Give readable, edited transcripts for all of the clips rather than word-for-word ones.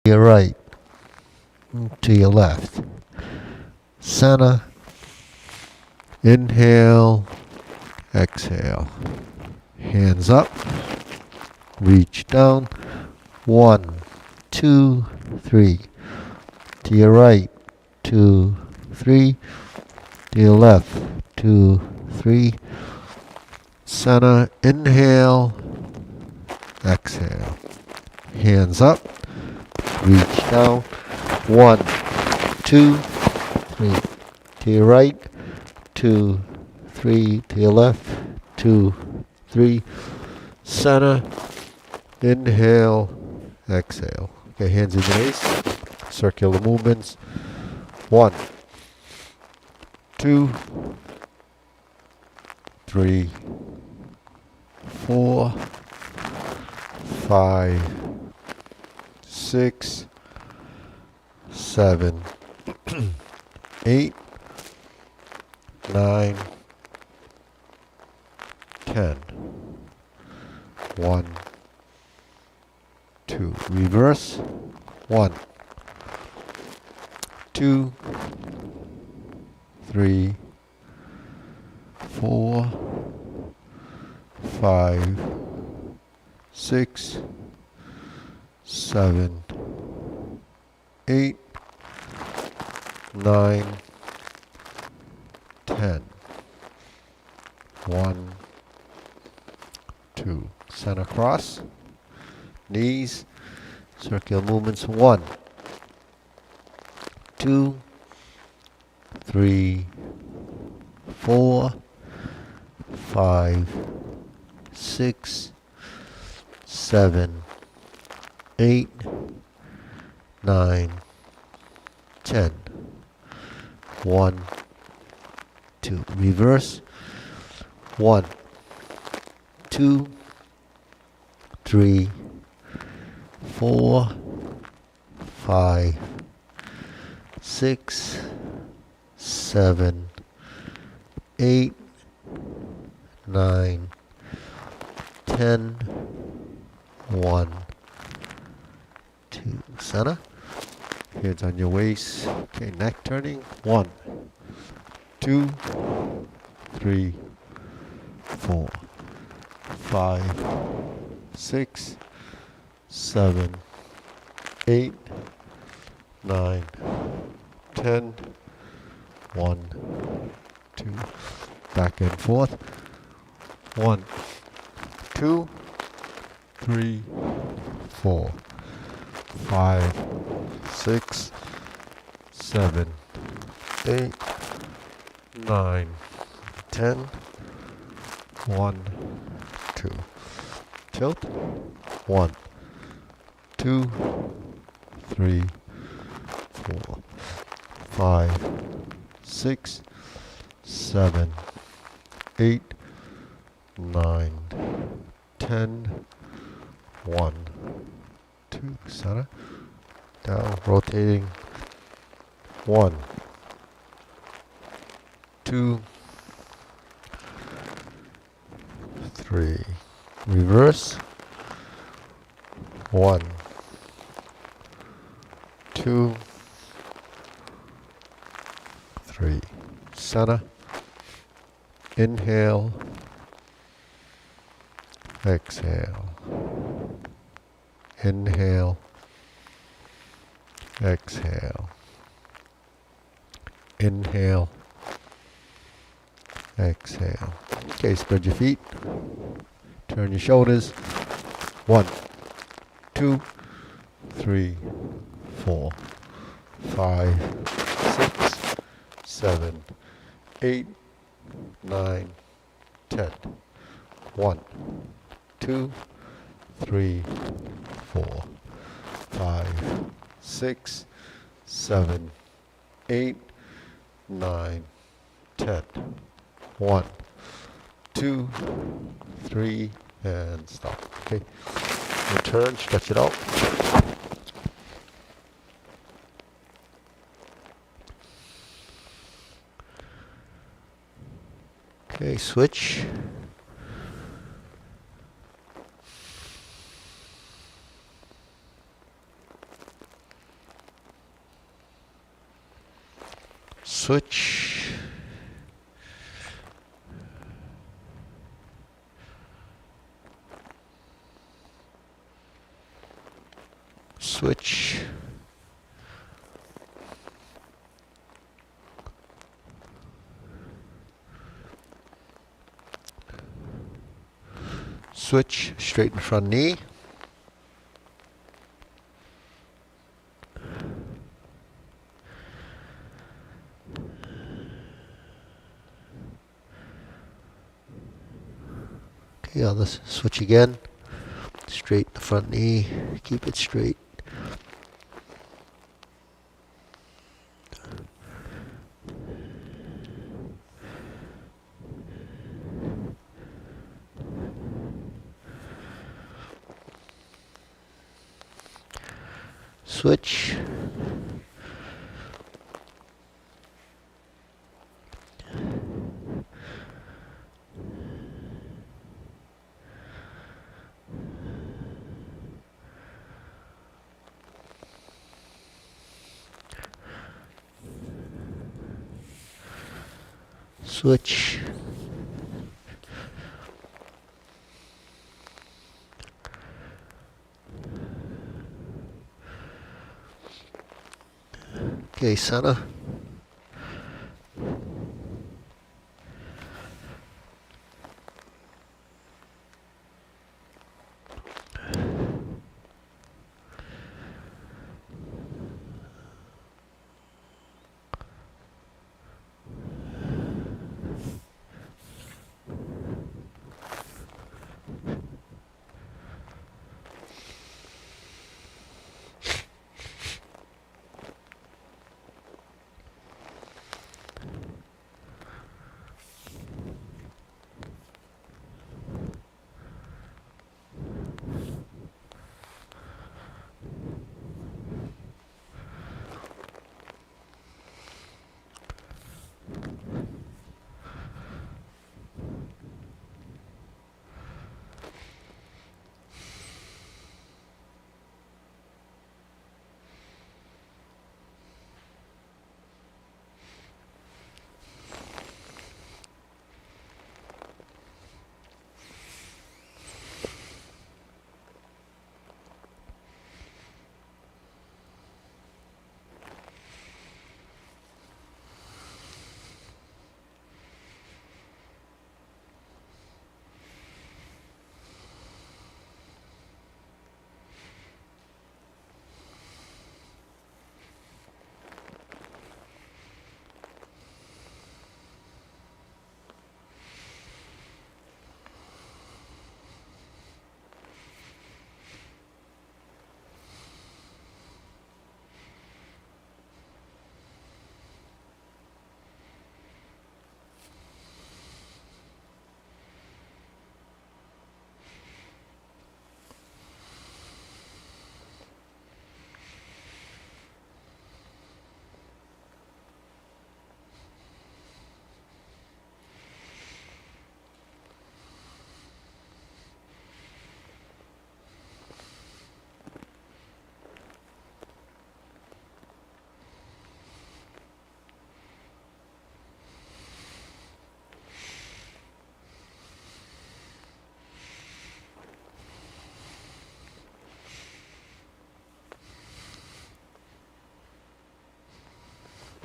to your right, to your left. Center. Inhale, exhale. Hands up, reach down. 1, 2, 3. To your right, 2, 3. To your left, 2, 3. Center, inhale, exhale. Hands up, reach down. 1, 2, 3. To your right, 2, 3. To your left, 2, 3. Center, inhale, exhale. Okay, hands in the mace. Circular movements. 1, 2, 3, 4, 5, 6, 7, 8, 9, 10. 1, 2. Reverse. 1, 2, 3, 4, 5, 6, 7, 8, 9, 10. 1, 2. Center cross. Knees. Circular movements. 1, 2, 3, 4, 5, 6, 7, 8, 9, 10. 1, 2. Reverse. 1, 2, 3, 4, 5, 6, 7, 8, 9, 10. 1, 2. Center. Hands on your waist. Okay, neck turning. 1, 2, 3, 4, 5, 6, 7, 8, 9, 10. 1, 2. Back and forth. 1, 2, 3, 4, 5, 6, 7, 8, 9, 10. 1, 2. Tilt. 1, 2, 3, 4, 5, 6, 7, 8, 9, 10. 1, 2. Center. Down. Rotating. 1, 2, 3. Reverse. 1, 2, 3. Center. Inhale. Exhale. Inhale. Exhale. Inhale. Exhale. Okay, spread your feet. Turn your shoulders. 1, 2, 3, 4, 5, 6, 7, 8, 9, 10. 1, 2, 3, 4, 5, 6, 7, 8, 9, 10. 1, 2, 3, and stop. Okay. Return, stretch it out. Okay, switch. Switch. Switch. Switch, straighten front knee. Okay, on this switch again. Straighten the front knee, keep it straight. Switch. Switch. Okay, center.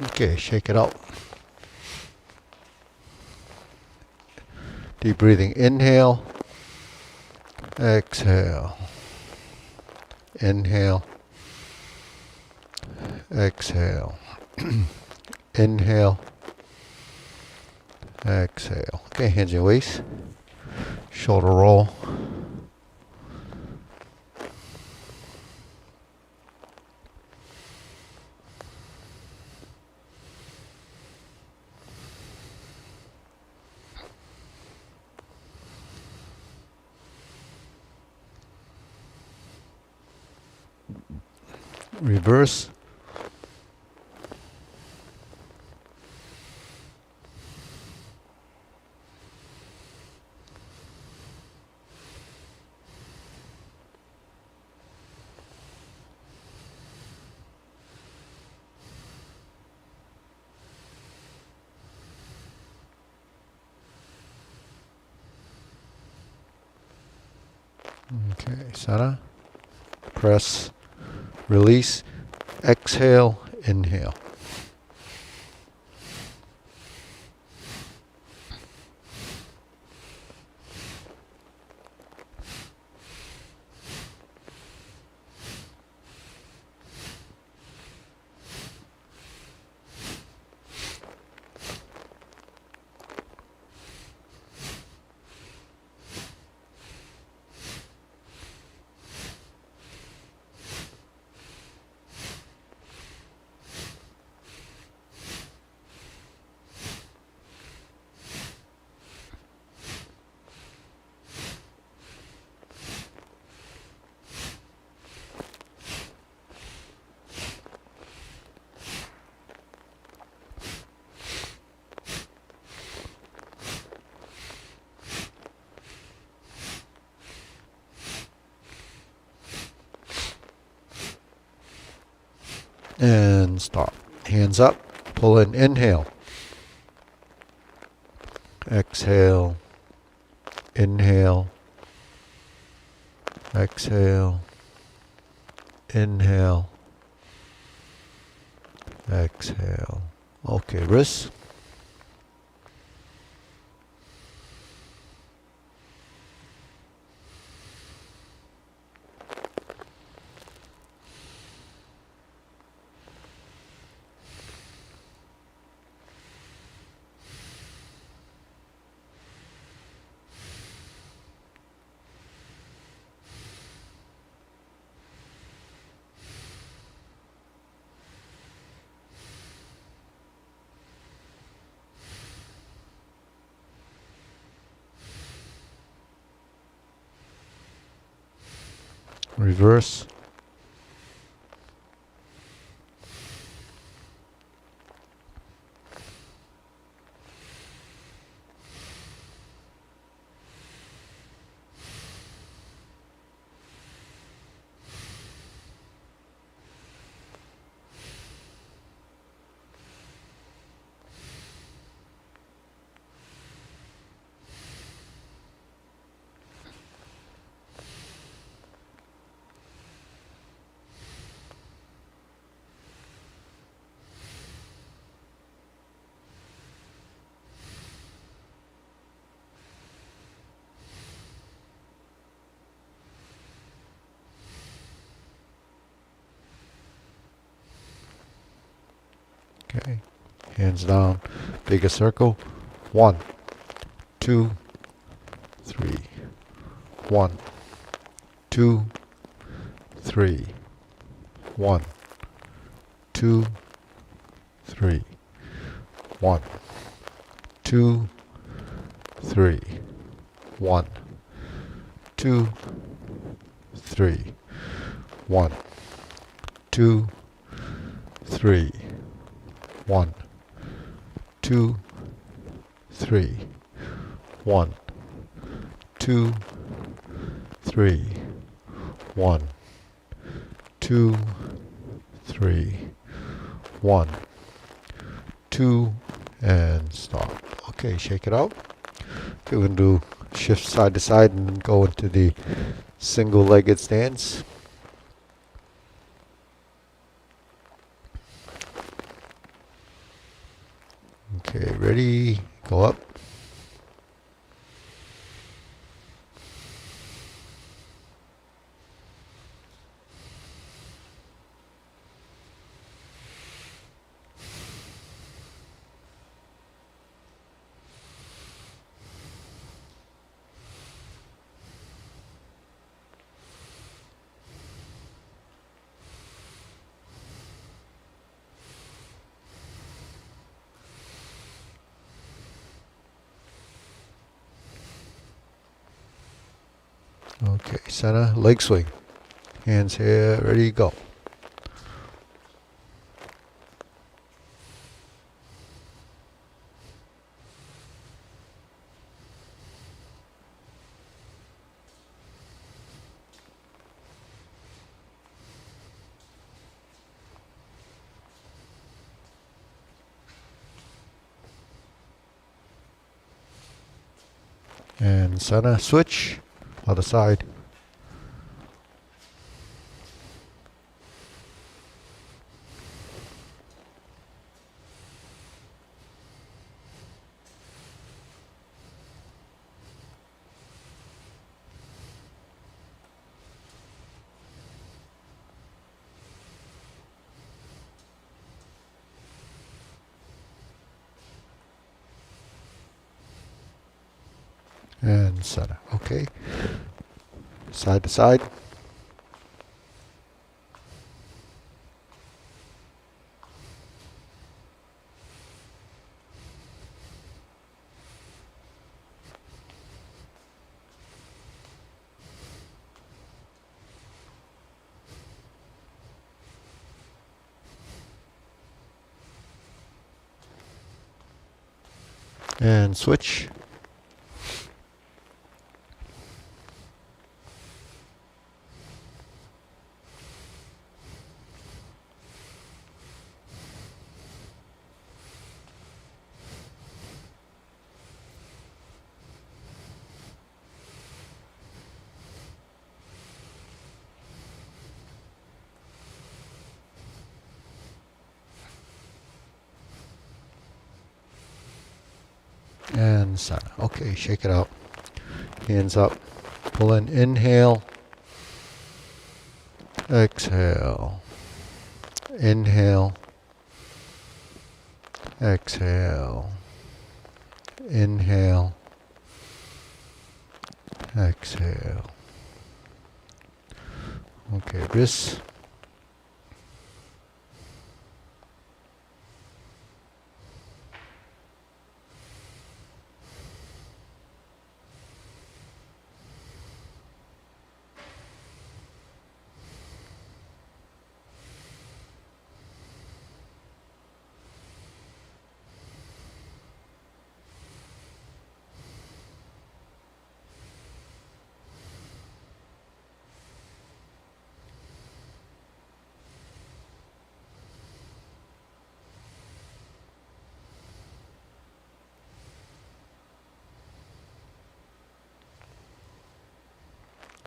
Okay, shake it out. Deep breathing, inhale, exhale, inhale, exhale, inhale, exhale. Okay, hands in your waist, shoulder roll. Reverse. Okay, center. Press. Release. Exhale. Inhale. And stop. Hands up. Pull in. Inhale. Exhale. Inhale. Exhale. Inhale. Exhale. Okay, wrists. Reverse. Okay. Hands down. Bigger circle. 1, 2, 3. 1, 2, 3. 1, 2, 3. 1, 2, 3. 1, 2, 3. 1, 2, 3. 1, 2, 3. 1, 2, 3. 1, 2, 3. 1, 2, and stop. Okay, shake it out. Okay, we're going to do shift side to side and go into the single-legged stance. Okay, ready? Go up. Okay, center, leg swing. Hands here, ready, go. And center, switch, other side. and center. Okay. Side to side. And switch. And center. Okay, shake it out. Hands up. Pull in, inhale. Exhale. Inhale. Exhale. Inhale. Exhale. Okay, wrists.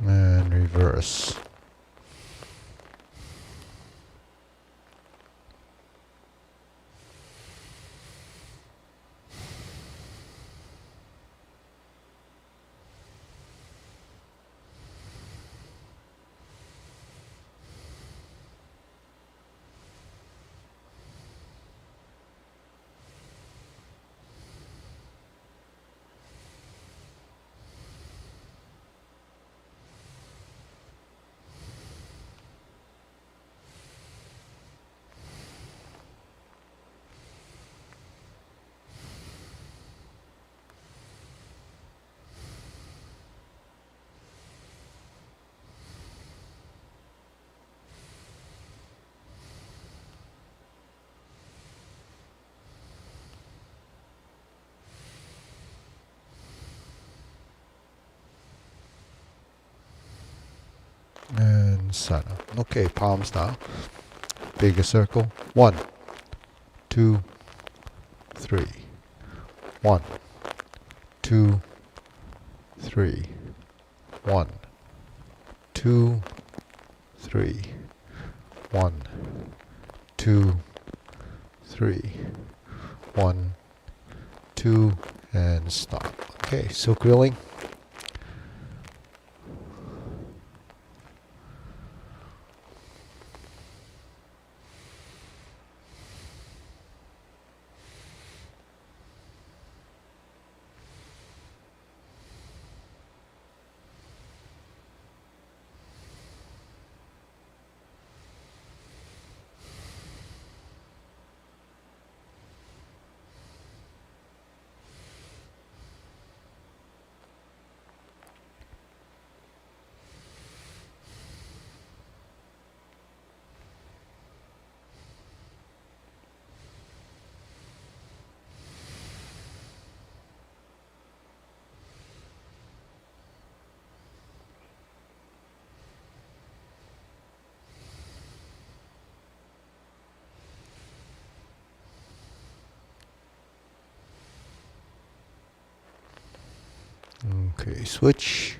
And reverse. And center. Okay, palms now. Bigger circle. 1, 2, 3. 1, 2, 3. 1, 2, 3. 1, 2, 3. 1, 2, and stop. Okay, silk reeling. Okay, switch.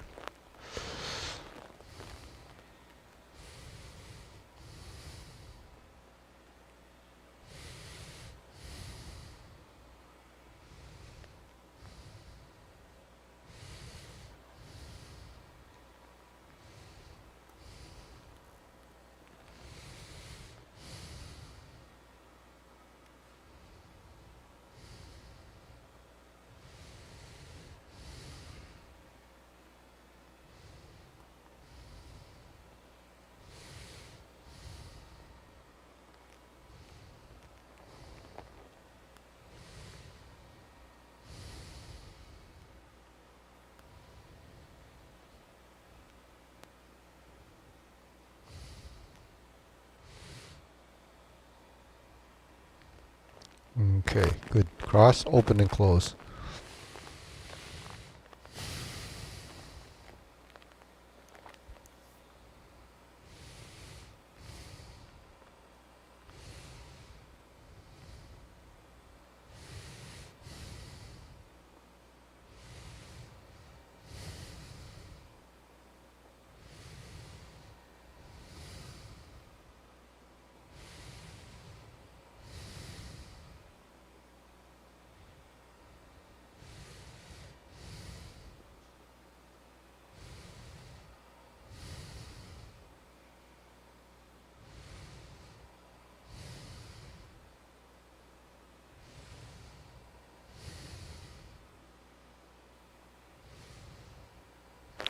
Okay, good. Cross, open and close.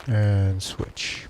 And switch.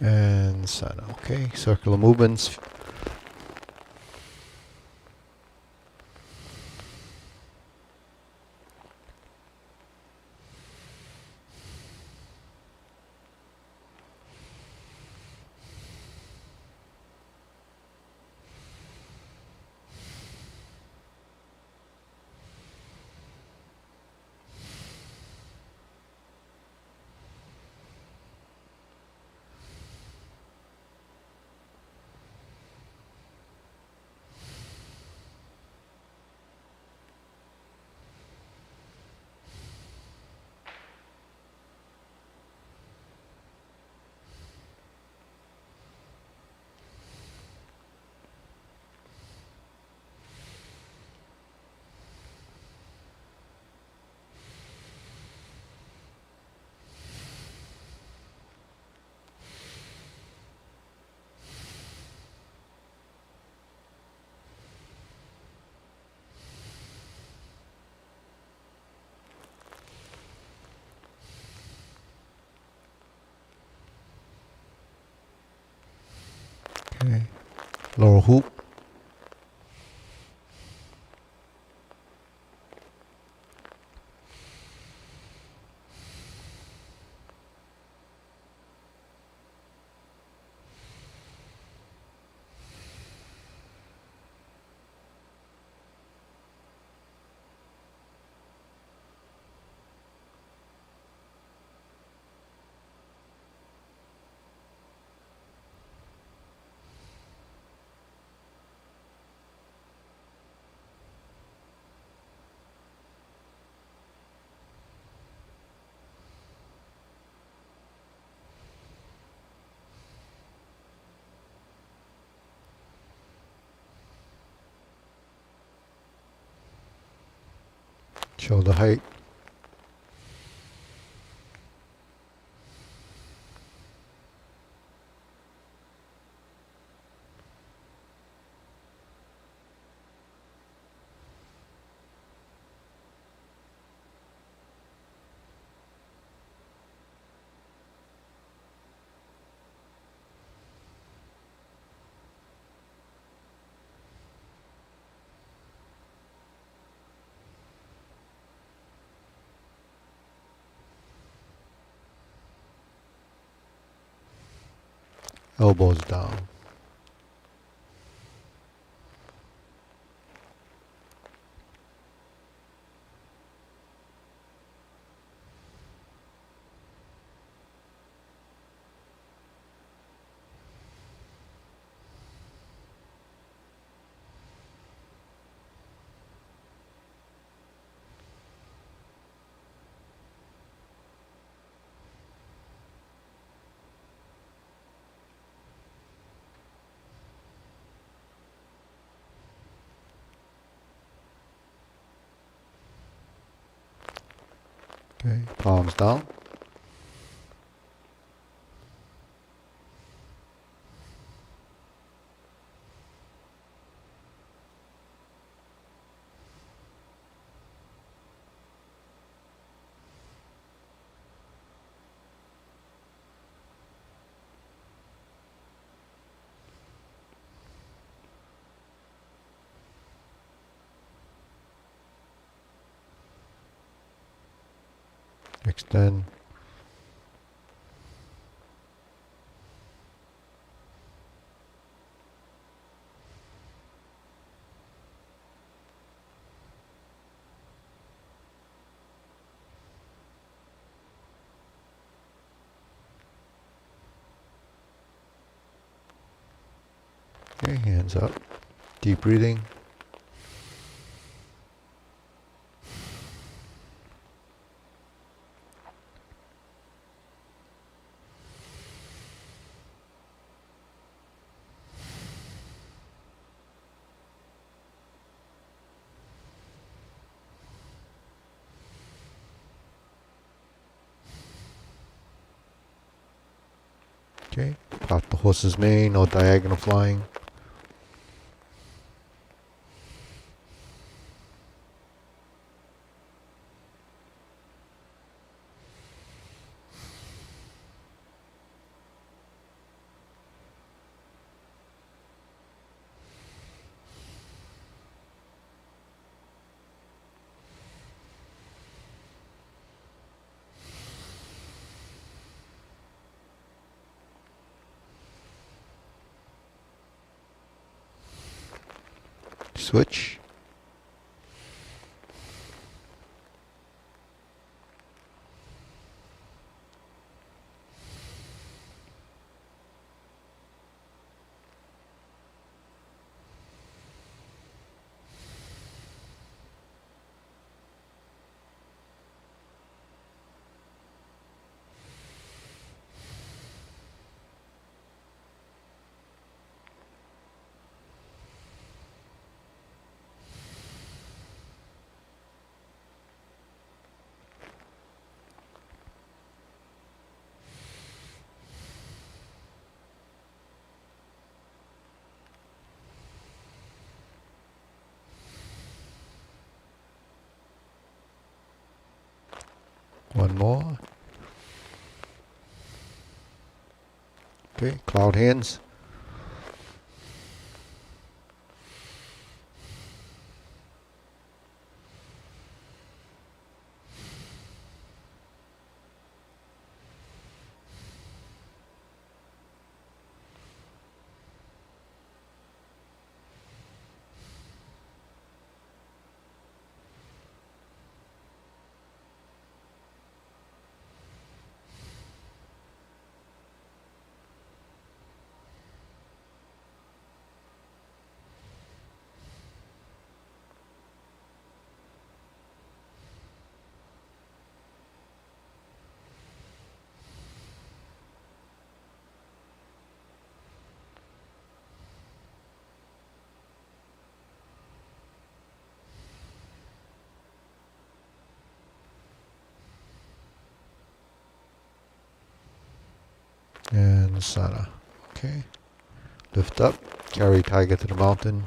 And sana. Okay, circular movements. Okay. Lower hoop. Shoulder height. Elbows down. Okay, palms down. Extend. Okay, hands up. Deep breathing. Okay, pop the horse's mane, no diagonal flying. Switch. One more. Okay, cloud hands. And Sana. Okay. Lift up. Carry tiger to the mountain.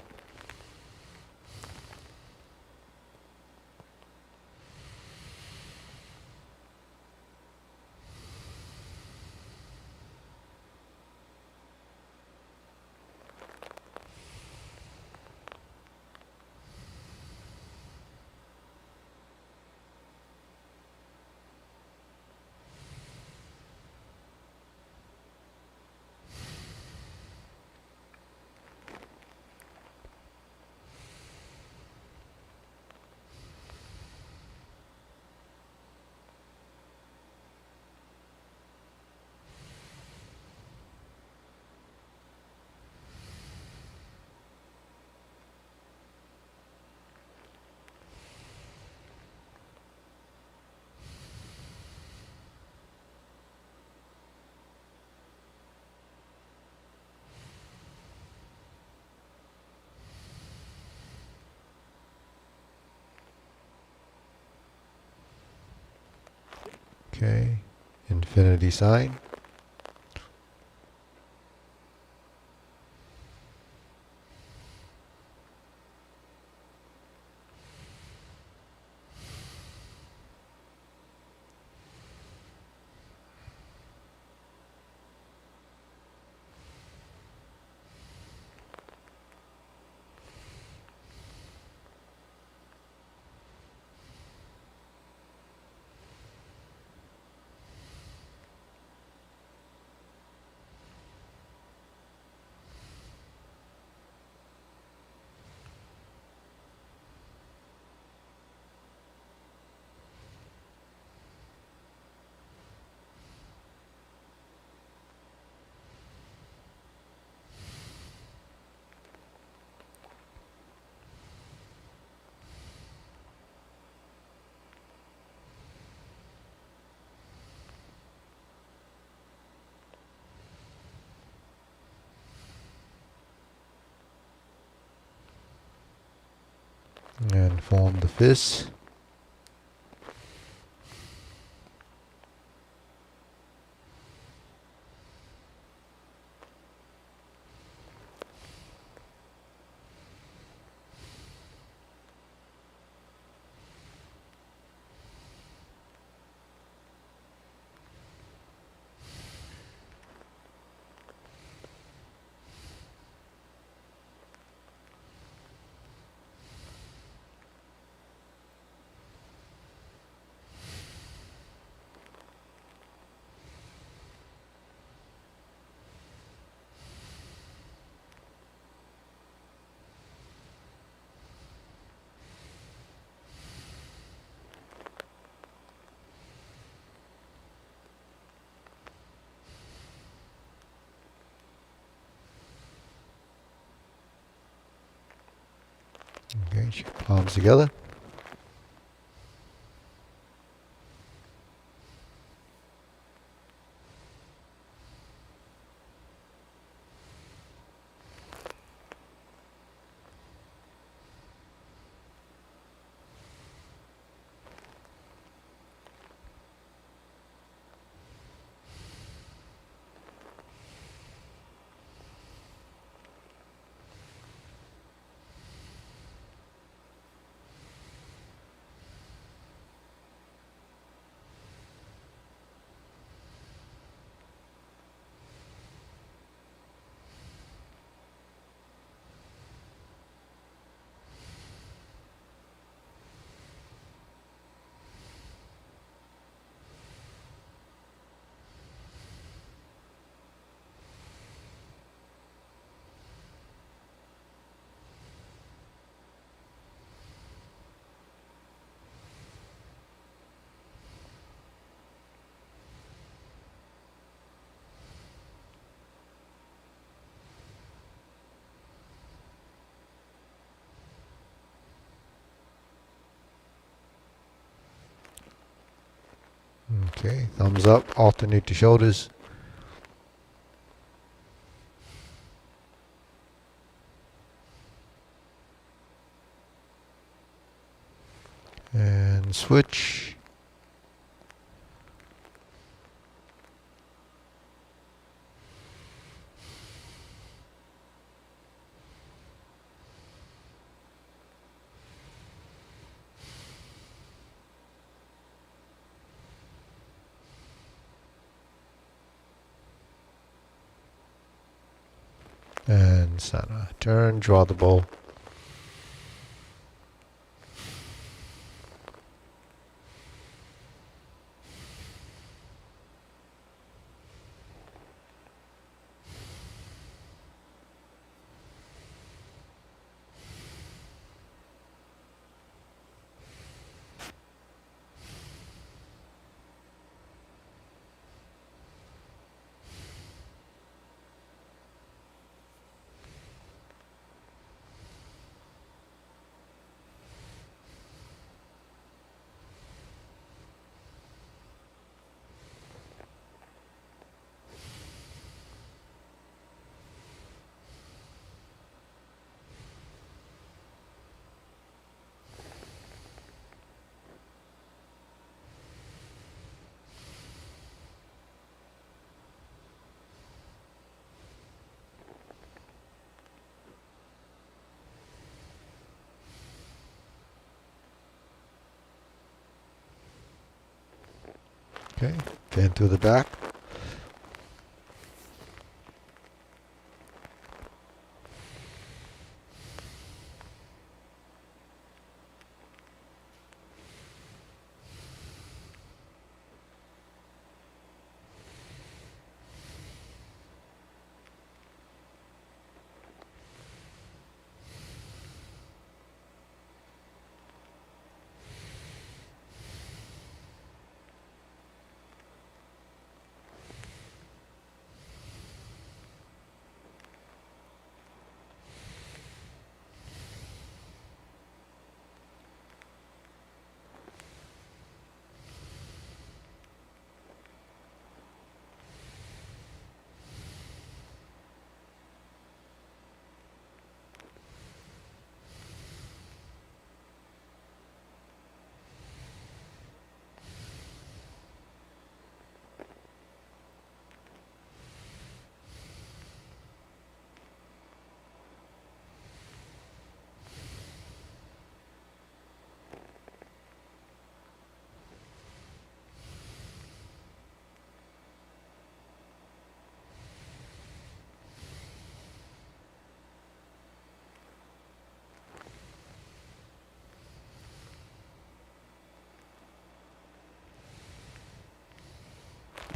Okay, infinity sign. And form the fist. Okay, shake palms together. Okay, thumbs up, alternate the shoulders. And switch. And center. Turn, draw the bow. Okay, fan through the back.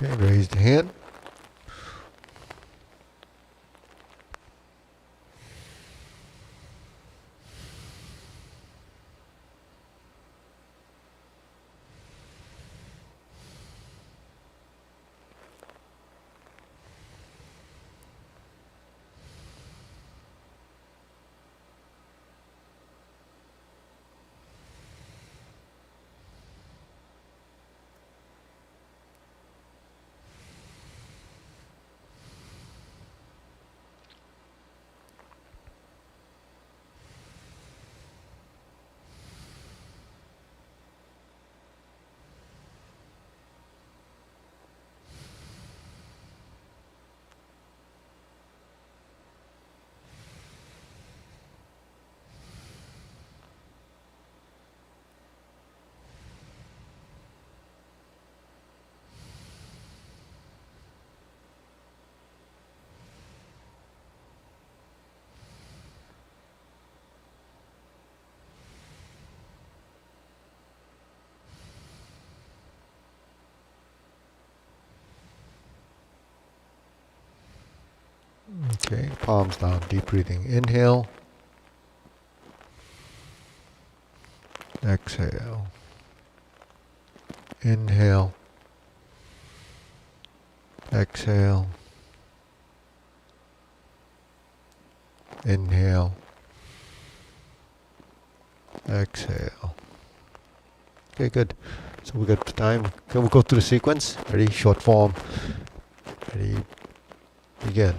Okay, raise the hand. Okay, palms down, deep breathing. Inhale, exhale. Inhale, exhale. Inhale, exhale. Okay, good. So we got time. Okay, we'll go through the sequence. Ready? Short form. Ready? Begin.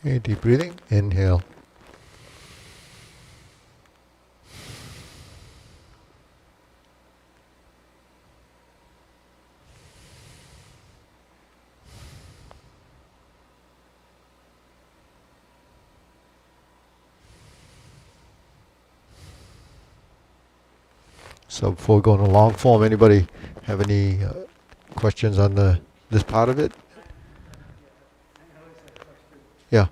Okay, deep breathing. Inhale. So before we go into long form, anybody have any questions on this part of it? Yeah.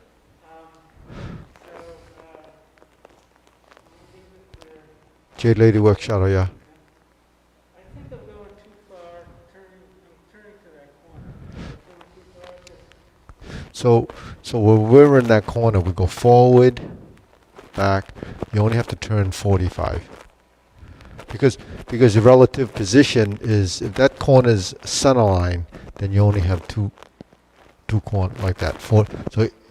Jade Lady Work Shadow, yeah. I think I'm going too far, turning to that corner. Going too far. So when we're in that corner, we go forward, back. You only have to turn 45. Because your relative position is, if that corner is center line, then you only have two corner like that.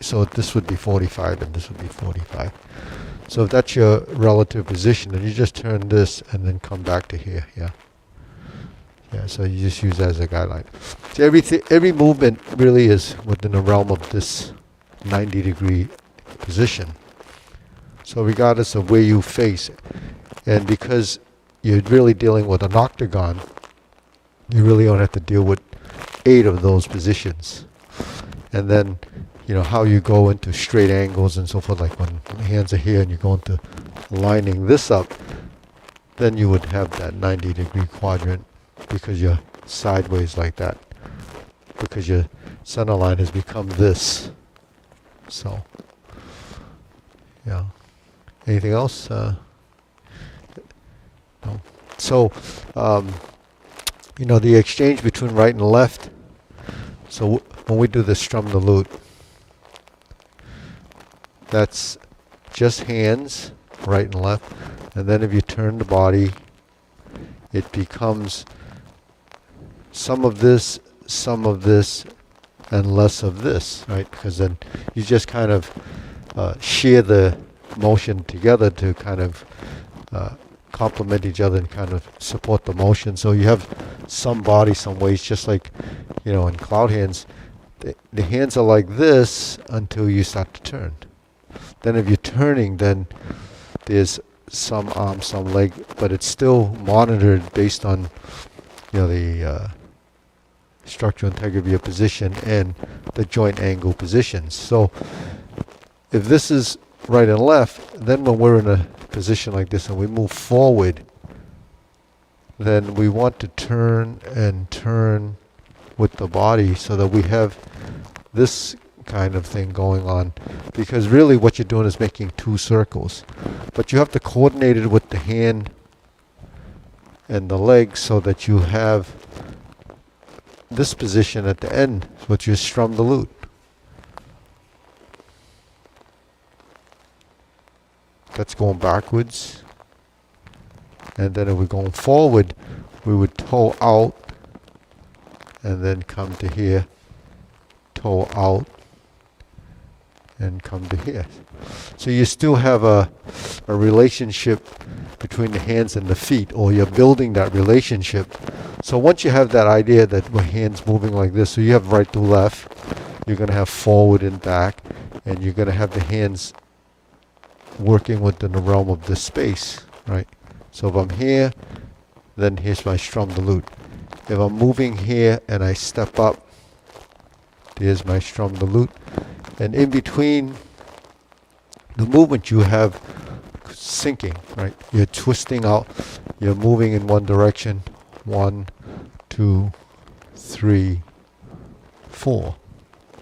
So this would be 45 and this would be 45. So if that's your relative position, then you just turn this and then come back to here. Yeah. Yeah. So you just use that as a guideline. So every movement really is within the realm of this 90-degree position. So regardless of where you face, and because you're really dealing with an octagon, you really don't have to deal with 8 of those positions. And then, how you go into straight angles and so forth, like when the hands are here and you go into lining this up, then you would have that 90-degree quadrant because you're sideways like that, because your center line has become this. So, yeah. Anything else? No. So, the exchange between right and left. So when we do the strum the lute, that's just hands, right and left. And then if you turn the body, it becomes some of this, and less of this, right? Because then you just kind of share the motion together to kind of complement each other and kind of support the motion. So you have some body, some waist, just like, in cloud hands, the hands are like this until you start to turn. Then if you're turning, then there's some arm, some leg, but it's still monitored based on, the structural integrity of your position and the joint angle positions. So if this is right and left, then when we're in a position like this and we move forward, then we want to turn and turn with the body so that we have this kind of thing going on, because really what you're doing is making 2 circles, but you have to coordinate it with the hand and the leg so that you have this position at the end, which is strum the lute. That's going backwards. And then if we're going forward, we would toe out and then come to here, toe out and come to here. So you still have a relationship between the hands and the feet, or you're building that relationship. So once you have that idea that my hand's moving like this, so you have right to left, you're going to have forward and back, and you're going to have the hands working within the realm of this space, right? So if I'm here, then here's my strum the lute. If I'm moving here and I step up, there's my strum the lute. And in between the movement you have sinking, right? You're twisting out, you're moving in one direction. 1, 2, 3, 4.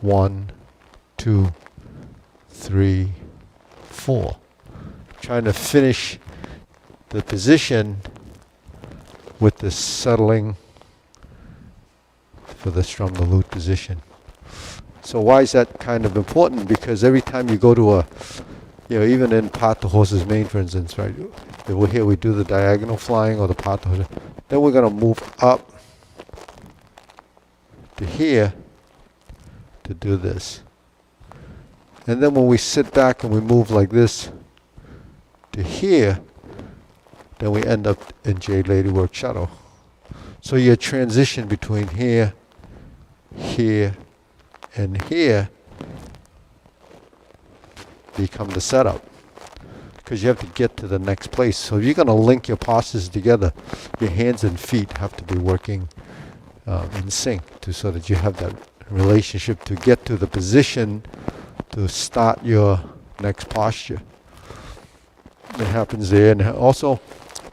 1, 2, 3, 4. Trying to finish the position with the settling for the strum the lute position. So why is that kind of important? Because every time you go to even in Pat the horse's mane, for instance, right? If we're here, we do the diagonal flying or the Pat the horse. Then we're going to move up to here to do this. And then when we sit back and we move like this to here, then we end up in Jade Lady Work Shadow. So your transition between here, here, and here become the setup. Because you have to get to the next place. So if you're going to link your postures together, your hands and feet have to be working in sync so that you have that relationship to get to the position to start your next posture. It happens there. And also,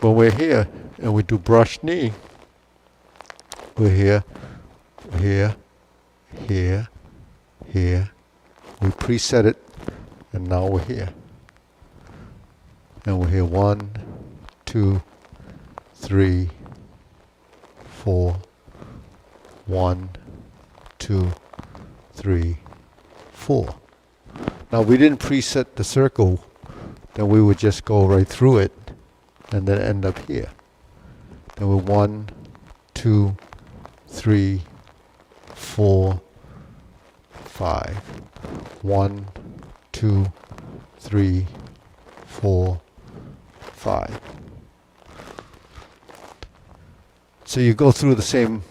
when we're here and we do brush knee, we're here, here, here, here. We preset it, and now we're here. And we're here 1, 2, 3, 4. 1, 2, 3, 4. Now we didn't preset the circle, then we would just go right through it and then end up here. Then we're 1, 2, 3, 4, 5. 1, 2, 3, 4, 5. So you go through the same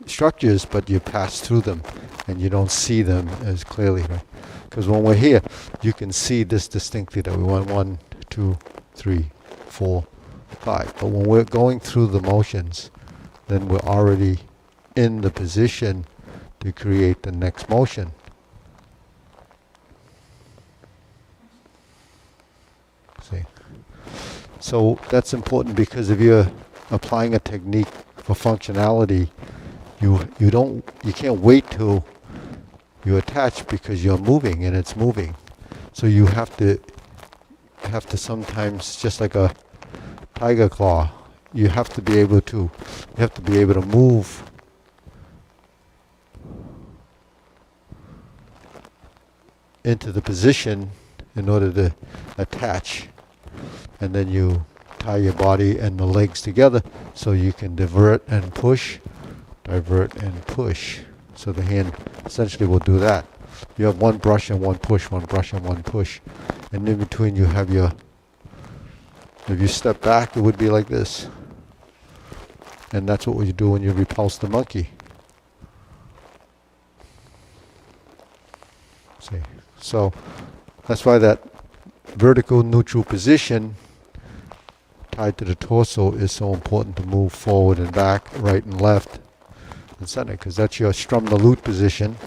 structures, but you pass through them and you don't see them as clearly, right? Because when we're here, you can see this distinctly that we want 1, 2, 3, 4, 5. But when we're going through the motions, then we're already in the position to create the next motion. See? So that's important, because if you're applying a technique for functionality, you can't wait till you attach, because you're moving and it's moving. So you have to sometimes, just like a tiger claw, you have to be able to move into the position in order to attach, and then you tie your body and the legs together so you can divert and push, divert and push. So the hand essentially will do that. You have one brush and one push, one brush and one push. And in between you have your, if you step back, it would be like this. And that's what you do when you repulse the monkey. See? So that's why that vertical neutral position tied to the torso is so important, to move forward and back, right and left and center, because that's your strum the lute position.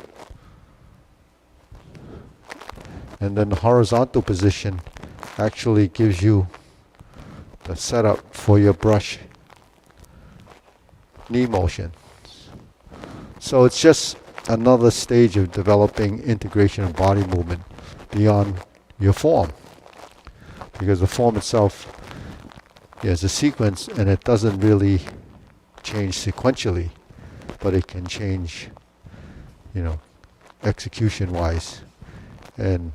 And then the horizontal position actually gives you the setup for your brush knee motion. So it's just another stage of developing integration of body movement beyond your form, because the form itself is a sequence and it doesn't really change sequentially, but it can change, execution wise. And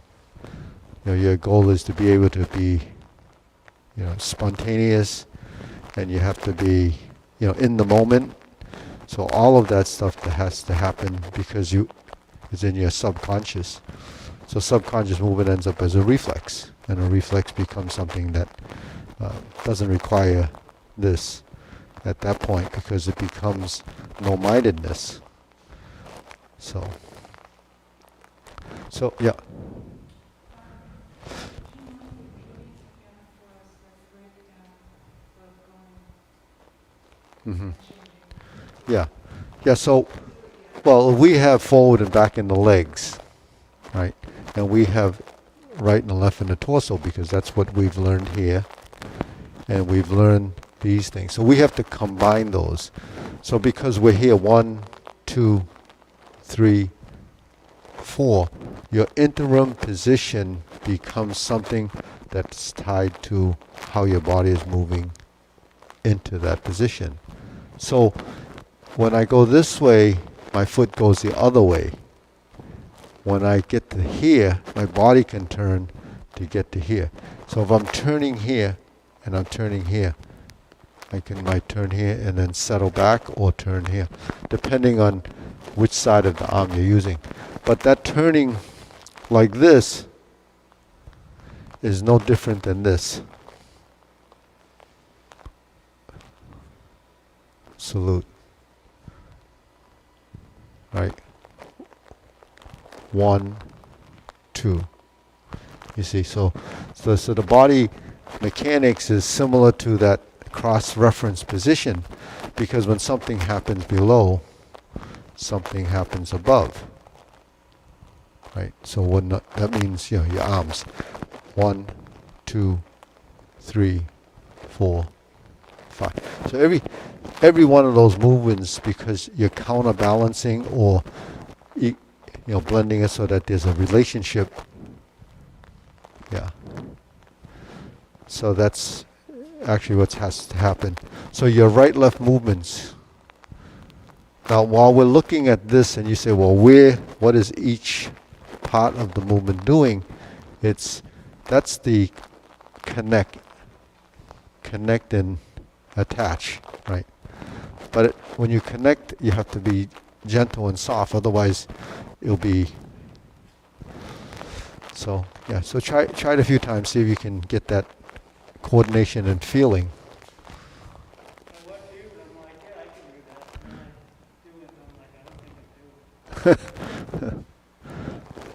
your goal is to be able to be spontaneous, and you have to be in the moment. So all of that stuff that has to happen because it's in your subconscious. So subconscious movement ends up as a reflex, and a reflex becomes something that doesn't require this at that point, because it becomes no-mindedness. So yeah. Mm-hmm. Yeah. So, well, we have forward and back in the legs, right? And we have right and left in the torso, because that's what we've learned here. And we've learned these things. So we have to combine those. So because we're here 1, 2, 3, 4, your interim position becomes something that's tied to how your body is moving into that position. So when I go this way, my foot goes the other way. When I get to here, my body can turn to get to here. So if I'm turning here and I'm turning here, I might turn here and then settle back, or turn here, depending on which side of the arm you're using. But that turning like this is no different than this. Salute. Right? 1, 2. You see, so the body mechanics is similar to that cross-reference position, because when something happens below, something happens above. Right? So when that means, you know, your arms. 1, 2, 3, 4, 5. So every one of those movements, because you're counterbalancing or you know, blending it so that there's a relationship. Yeah. So that's actually what has to happen. So your right-left movements. Now, while we're looking at this, and you say, well, what is each part of the movement doing? That's the connect and attach, right? But when you connect, you have to be gentle and soft, otherwise it'll be. So yeah, so try it a few times, see if you can get that coordination and feeling. I watch you, and I'm like, yeah, I can do that. And I do it, and I'm like, I don't think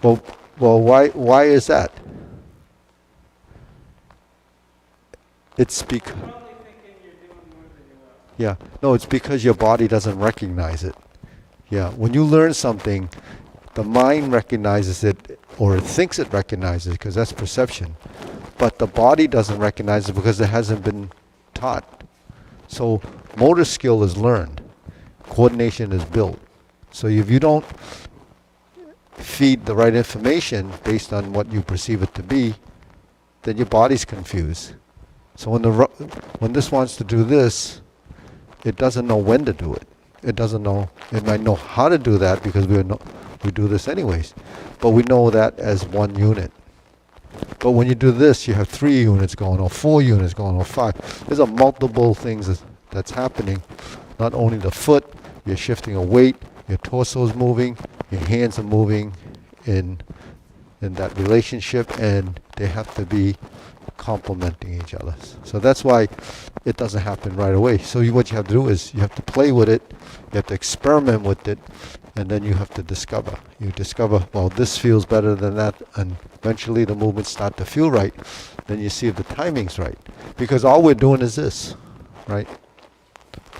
I do. Well, why is that? It's because. I'm probably thinking you're doing more than you are. Yeah, no, it's because your body doesn't recognize it. Yeah, when you learn something, the mind recognizes it, or it thinks it recognizes it, because that's perception. But the body doesn't recognize it because it hasn't been taught. So motor skill is learned. Coordination is built. So if you don't feed the right information based on what you perceive it to be, then your body's confused. So when this wants to do this, it doesn't know when to do it. It doesn't know. It might know how to do that because we do this anyways. But we know that as one unit. But when you do this, you have 3 units going, or 4 units going, or 5. There's a multiple things that's happening. Not only the foot, you're shifting a weight, your torso is moving, your hands are moving in that relationship, and they have to be complementing each other. So that's why it doesn't happen right away. So what you have to do is you have to play with it, you have to experiment with it, and then you have to discover. You discover, well, this feels better than that, and eventually the movements start to feel right. Then you see if the timing's right. Because all we're doing is this, right?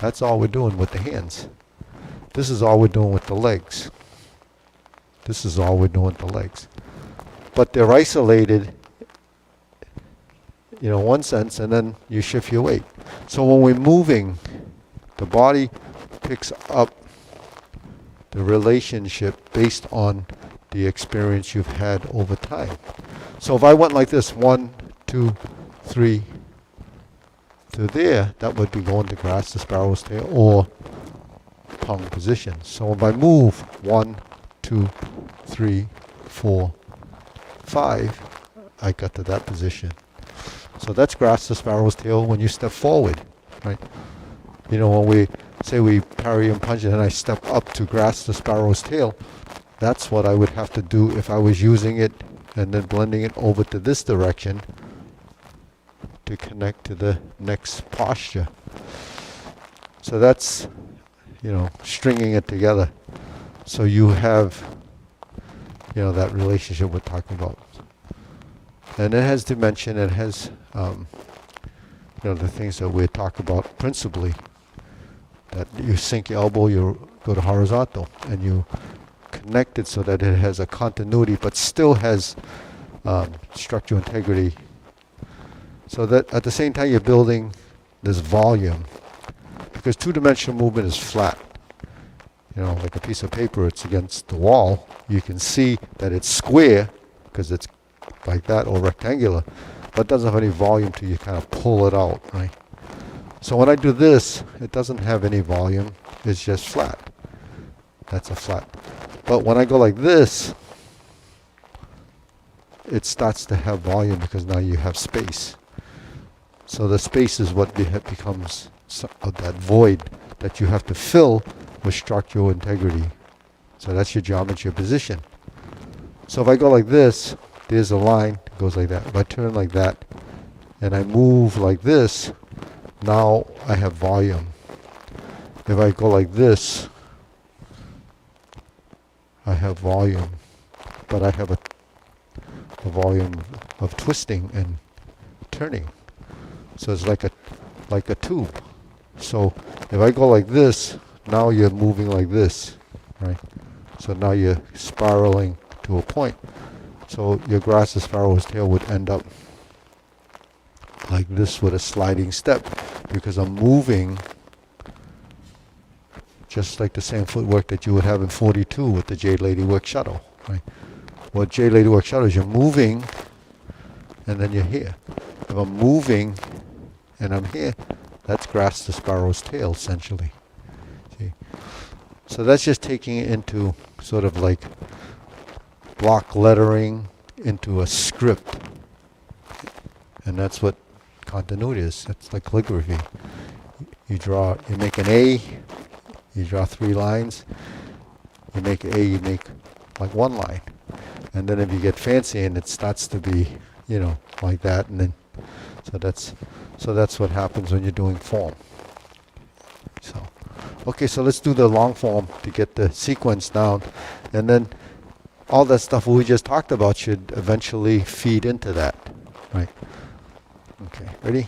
That's all we're doing with the hands. This is all we're doing with the legs. This is all we're doing with the legs. But they're isolated, you know, one sense, and then you shift your weight. So when we're moving, the body picks up the relationship based on the experience you've had over time. So if I went like this, 1, 2, 3, to there, that would be going to grasp the sparrow's tail or tongue position. So if I move 1, 2, 3, 4, 5, I got to that position. So that's grasp the sparrow's tail when you step forward, right? You know, when we say we parry and punch, and I step up to grasp the sparrow's tail, that's what I would have to do if I was using it and then blending it over to this direction to connect to the next posture. So that's, you know, stringing it together. So you have, you know, that relationship we're talking about. And it has dimension, it has, you know, the things that we talk about principally. That you sink your elbow, you go to horizontal, and you connect it so that it has a continuity, but still has structural integrity. So that at the same time you're building this volume, because two-dimensional movement is flat. You know, like a piece of paper, it's against the wall. You can see that it's square because it's like that, or rectangular, but it doesn't have any volume till you kind of pull it out, right? So when I do this, it doesn't have any volume. It's just flat. That's a flat. But when I go like this, it starts to have volume because now you have space. So the space is what becomes that void that you have to fill with structural integrity. So that's your geometry of position. So if I go like this, there's a line that goes like that. If I turn like that and I move like this, now I have volume. If I go like this, I have volume, but I have a volume of twisting and turning. So it's like a tube. So if I go like this, now you're moving like this, right? So now you're spiraling to a point. So your grass sparrow's tail would end up like this with a sliding step, because I'm moving just like the same footwork that you would have in 42 with the Jade Lady Work Shuttle, right? What Jade Lady Work Shuttle is, you're moving and then you're here. If I'm moving and I'm here, that's grass the sparrow's tail, essentially. See? So that's just taking it into sort of like block lettering into a script. And that's what continuity is. It's like calligraphy. You make an A, you draw 3 lines. You make A, you make like 1 line. And then if you get fancy and it starts to be, like that, and then so that's what happens when you're doing form. So, okay, so let's do the long form to get the sequence down, and then all that stuff we just talked about should eventually feed into that, right? Okay, ready?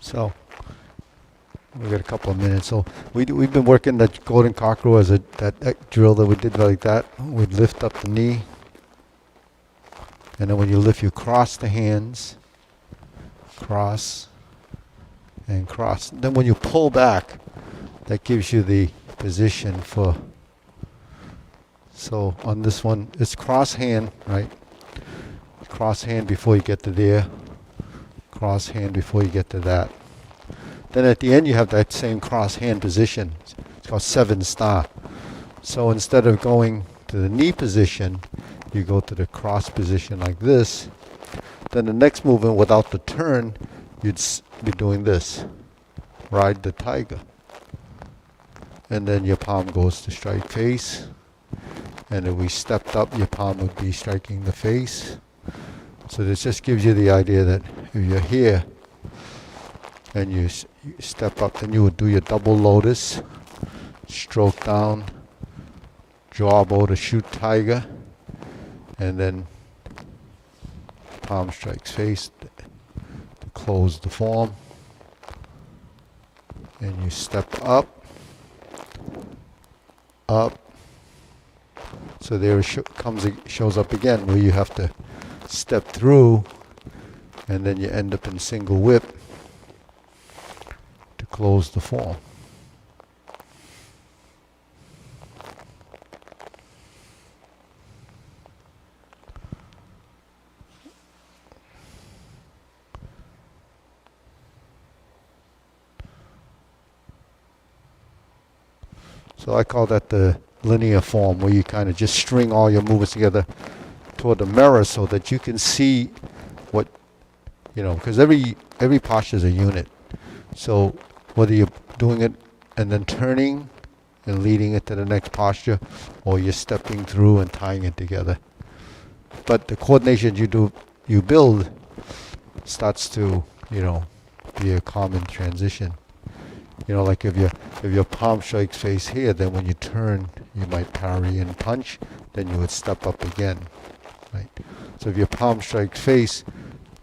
So we got a couple of minutes. So we've been working that golden cockerel as that drill that we did like that. We'd lift up the knee, and then when you lift, you cross the hands, cross and cross. Then when you pull back, that gives you the position for. So on this one, it's cross hand, right? Cross hand before you get to there. Cross hand before you get to that. Then at the end you have that same cross hand position. It's called 7-star. So instead of going to the knee position, you go to the cross position like this. Then the next movement without the turn, you'd be doing this. Ride the tiger. And then your palm goes to strike face. And if we stepped up, your palm would be striking the face. So this just gives you the idea that if you're here and you step up, then you would do your double lotus, stroke down, draw bow to shoot tiger, and then palm strikes face to close the form. And you step up, up. So there it shows up again where you have to step through, and then you end up in single whip to close the form. So I call that the linear form, where you kind of just string all your movements together toward the mirror so that you can see what, because every posture is a unit. So whether you're doing it and then turning and leading it to the next posture, or you're stepping through and tying it together. But the coordination you build starts to, be a common transition. Like if your palm strikes face here, then when you turn, you might parry and punch, then you would step up again, right? So if your palm strikes face,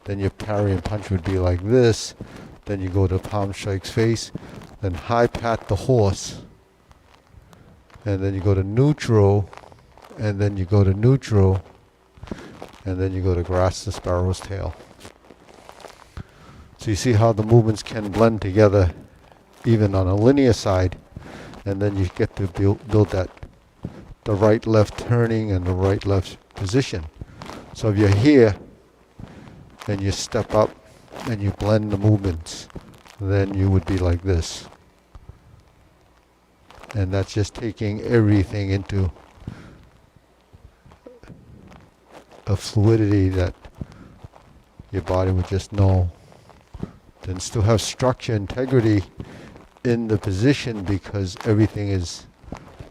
then your parry and punch would be like this. Then you go to palm strikes face, then high pat the horse, and then you go to neutral, and then you go to neutral, and then you go to grasp the sparrow's tail. So you see how the movements can blend together even on a linear side, and then you get to build that the right left turning and the right left position. So if you're here and you step up and you blend the movements, then you would be like this. And that's just taking everything into a fluidity that your body would just know. Then still have structure, integrity in the position, because everything is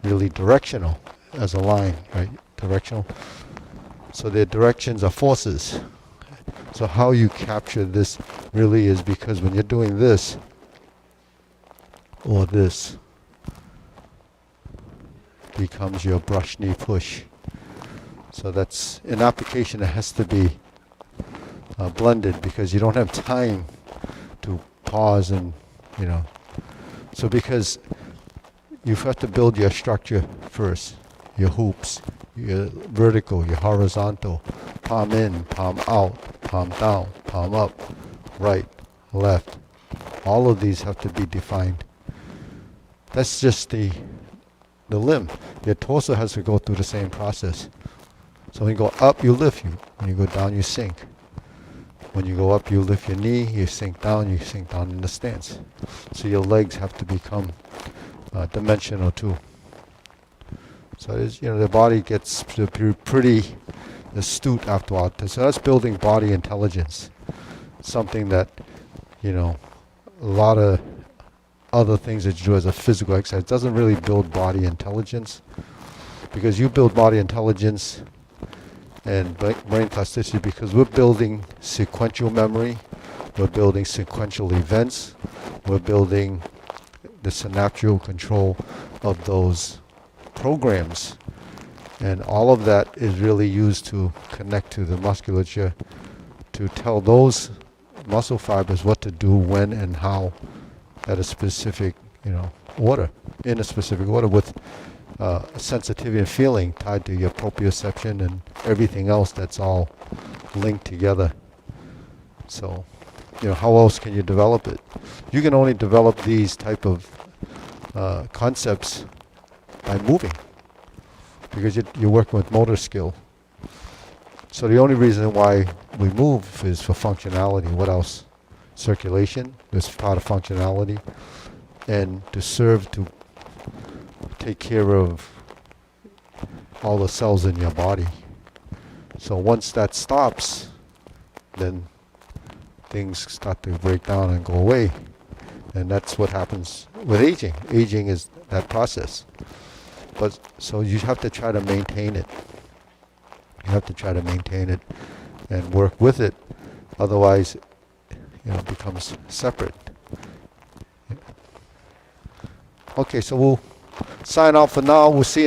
really directional as a line, right? Directional. So their directions are forces. So how you capture this really is because when you're doing this or this, becomes your brush knee push. So that's an application that has to be blended, because you don't have time to pause and, So because you have to build your structure first, your hoops, your vertical, your horizontal, palm in, palm out, palm down, palm up, right, left. All of these have to be defined. That's just the limb. Your torso has to go through the same process. So when you go up, you lift. When you go down, you sink. When you go up, you lift your knee, you sink down in the stance. So your legs have to become dimensional too. So it's, the body gets pretty astute after a while. So that's building body intelligence. Something that, a lot of other things that you do as a physical exercise doesn't really build body intelligence. Because you build body intelligence and brain plasticity because we're building sequential memory, we're building sequential events, we're building the synaptical control of those programs. And all of that is really used to connect to the musculature to tell those muscle fibers what to do, when, and how, at a specific, order, in a specific order, with sensitivity and feeling tied to your proprioception and everything else that's all linked together. So, how else can you develop it? You can only develop these type of concepts by moving, because you're working with motor skill. So the only reason why we move is for functionality. What else? Circulation is part of functionality, and to serve to take care of all the cells in your body. So once that stops, then things start to break down and go away. And that's what happens with aging. Aging is that process. But so you have to try to maintain it. You have to try to maintain it and work with it. Otherwise, it becomes separate. Okay, so we'll sign off for now. We'll see you